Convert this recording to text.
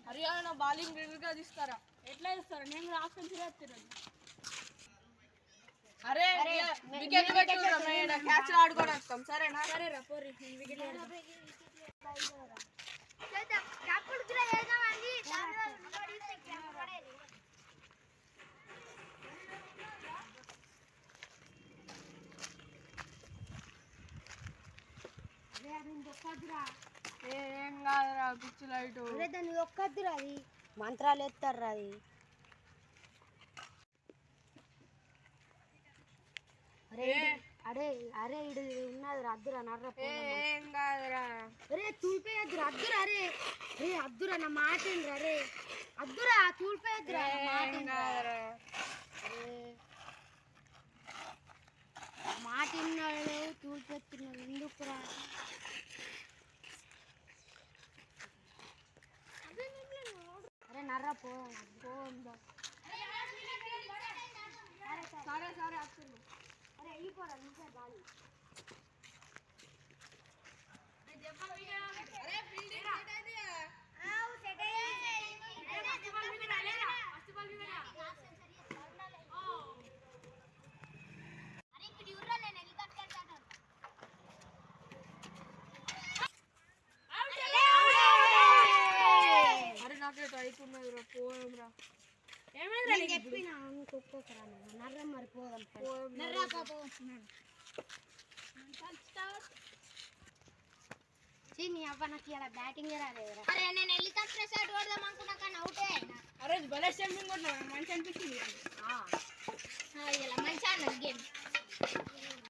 Haryana bowling రివ్యూగా తీస్తారా? ఎట్లా ఇస్తారా? నేను కూడా ఆప్షన్ తిరుగుతున్నాను. అరే వికెట్ పెట్టుకుంటా క్యాచ్ ఆడుకోవడం వస్తాం. సరేనా? సరేరా పోరి వికెట్ ఏం కాదురా పిచ్చి లైట్ దాన్ని ఒక్కద్దురా అది మంత్రాలు ఎత్తారు అది అరే అరే ఇడు ఉన్నది అద్దురా నర్ర ఏం కాదురా అరే తూలిపోయద్దురా అద్దురా అరే రే అద్దురా నా మాట అరే అద్దురా తూలిపోయద్దురా మాట విన్నాడు తూలిపోతున్నాడు ఎందుకురా అరే నర్ర పోందా సరే సరే వస్తుంది. అరే వెళ్ళిపోరా ఇంకా బాగా అరే నాకు అవుతున్నది రా పోయంరా. చెప్పినా ఇంకొకరా నర్ర మరిపోదాం నీ అవ్వ నాకు ఇలా బ్యాటింగ్ రాలేదురా. అరే నేను హెలికాప్టర్ షాట్ కొడదాం అనుకున్నా కానీ అవుటే అయినా. అరే బలే స్టంపింగ్ కొట్టినా మంచి అనిపించింది. ఇలా మంచిగా అన్నది గేమ్.